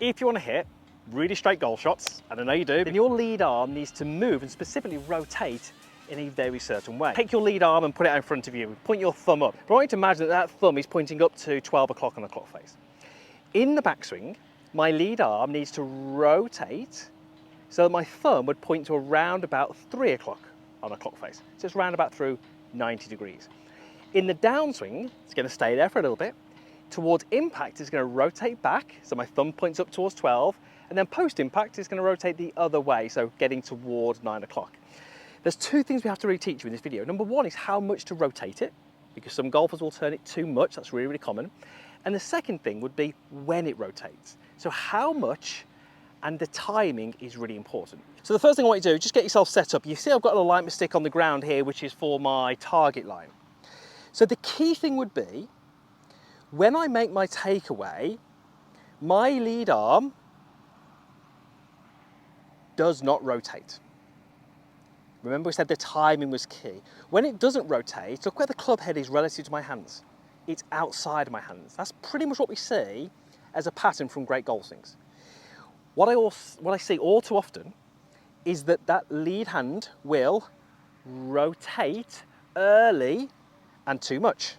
If you want to hit really straight golf shots, and I know you do, then your lead arm needs to move and specifically rotate in a very certain way. Take your lead arm and put it out in front of you. Point your thumb up. I want you to imagine that that thumb is pointing up to 12 o'clock on the clock face. In the backswing, my lead arm needs to rotate so that my thumb would point to around about 3 o'clock on the clock face. So it's round about through 90 degrees. In the downswing, it's going to stay there for a little bit. Towards impact, it's going to rotate back, so my thumb points up towards 12, and then post-impact, it's going to rotate the other way, so getting towards 9 o'clock. There's two things we have to really teach you in this video. Number one is how much to rotate it, because some golfers will turn it too much, that's really, really common. And the second thing would be when it rotates. So how much and the timing is really important. So the first thing I want you to do is just get yourself set up. You see I've got an alignment stick on the ground here, which is for my target line. So the key thing would be, when I make my takeaway, my lead arm does not rotate. Remember we said the timing was key. When it doesn't rotate, look where the club head is relative to my hands. It's outside of my hands. That's pretty much what we see as a pattern from great golf swings. What I see all too often is that that lead hand will rotate early and too much.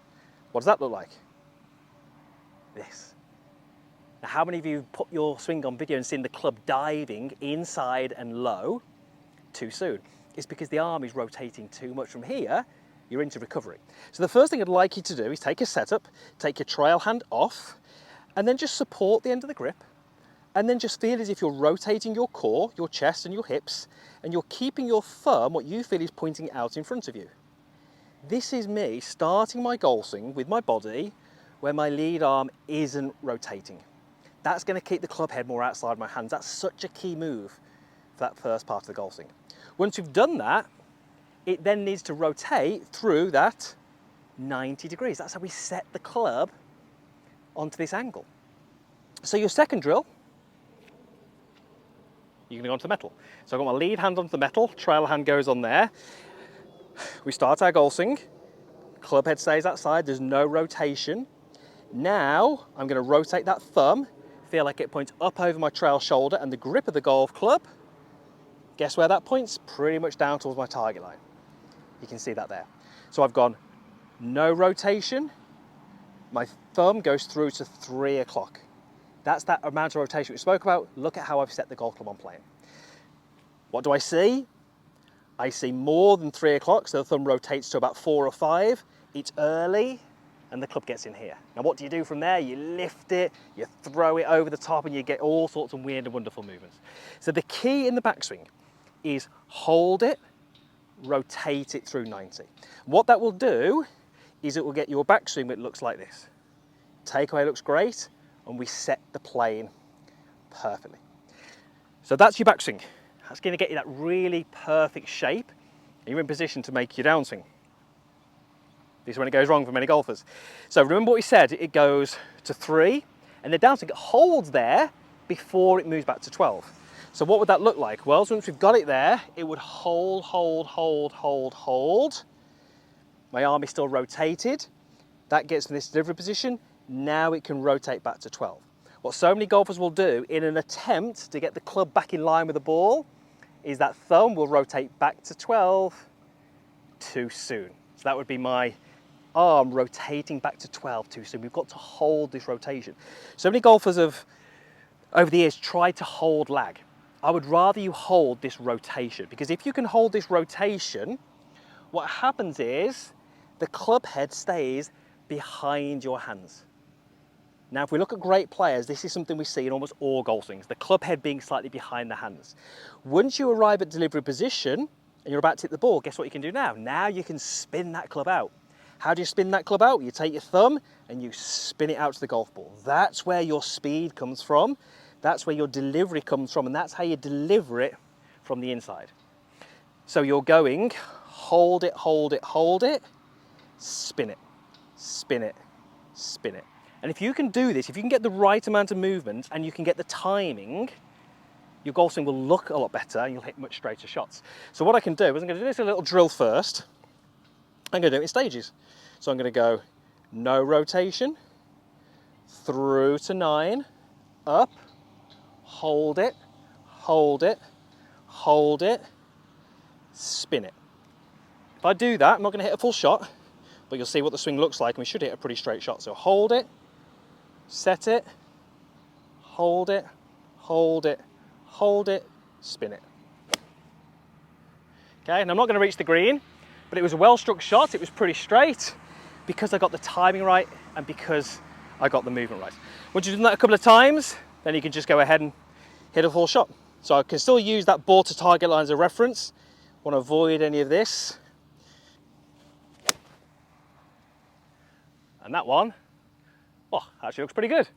What does that look like? This. Now, how many of you put your swing on video and seen the club diving inside and low too soon? It's because the arm is rotating too much. From here, you're into recovery. So the first thing I'd like you to do is take a setup, take your trail hand off, and then just support the end of the grip, and then just feel as if you're rotating your core, your chest and your hips, and you're keeping your thumb, what you feel is pointing out in front of you. This is me starting my golf swing with my body where my lead arm isn't rotating. That's going to keep the club head more outside my hands. That's such a key move for that first part of the golf swing. Once you've done that, it then needs to rotate through that 90 degrees. That's how we set the club onto this angle. So your second drill, you're going to go onto the metal. So I've got my lead hand onto the metal, trail hand goes on there. We start our golf swing, club head stays outside, there's no rotation. Now I'm going to rotate that thumb, feel like it points up over my trail shoulder, and the grip of the golf club, guess where that points? Pretty much down towards my target line. You can see that there. So I've gone no rotation, my thumb goes through to 3 o'clock. That's that amount of rotation we spoke about. Look at how I've set the golf club on playing. What do I see? I see more than 3 o'clock, so the thumb rotates to about 4 or 5. It's early, and the club gets in here. Now what do you do from there? You lift it, you throw it over the top, and you get all sorts of weird and wonderful movements. So the key in the backswing is hold it, rotate it through 90. What that will do is it will get your backswing that looks like this. Takeaway looks great, and we set the plane perfectly. So that's your backswing. That's going to get you that really perfect shape, and you're in position to make your downswing. This is when it goes wrong for many golfers. So remember what we said, it goes to 3, and the downswing holds there before it moves back to 12. So what would that look like? Well, so once we've got it there, it would hold, hold, hold, hold, hold. My arm is still rotated. That gets in this delivery position. Now it can rotate back to 12. What so many golfers will do in an attempt to get the club back in line with the ball is that thumb will rotate back to 12 too soon. So that would be my arm rotating back to 12 too soon. We've got to hold this rotation. So many golfers have, over the years, tried to hold lag. I would rather you hold this rotation, because if you can hold this rotation, what happens is the club head stays behind your hands. Now, if we look at great players, this is something we see in almost all golf swings, the club head being slightly behind the hands. Once you arrive at delivery position and you're about to hit the ball, guess what you can do now? Now you can spin that club out. How do you spin that club out? You take your thumb and you spin it out to the golf ball. That's where your speed comes from. That's where your delivery comes from, and that's how you deliver it from the inside. So you're going, hold it, hold it, hold it, spin it, spin it, spin it. And if you can do this, if you can get the right amount of movement and you can get the timing, your golf swing will look a lot better and you'll hit much straighter shots. So what I can do is I'm going to do this a little drill first. I'm going to do it in stages. So I'm going to go no rotation, through to 9, up, hold it, hold it, hold it, spin it. If I do that, I'm not going to hit a full shot, but you'll see what the swing looks like, and we should hit a pretty straight shot. So hold it, set it, hold it, hold it, hold it, spin it. Okay, and I'm not going to reach the green, but it was a well-struck shot. It was pretty straight because I got the timing right and because I got the movement right. Once you've done that a couple of times, then you can just go ahead and hit a full shot. So I can still use that ball to target line as a reference. Want to avoid any of this. And that one, oh, actually looks pretty good.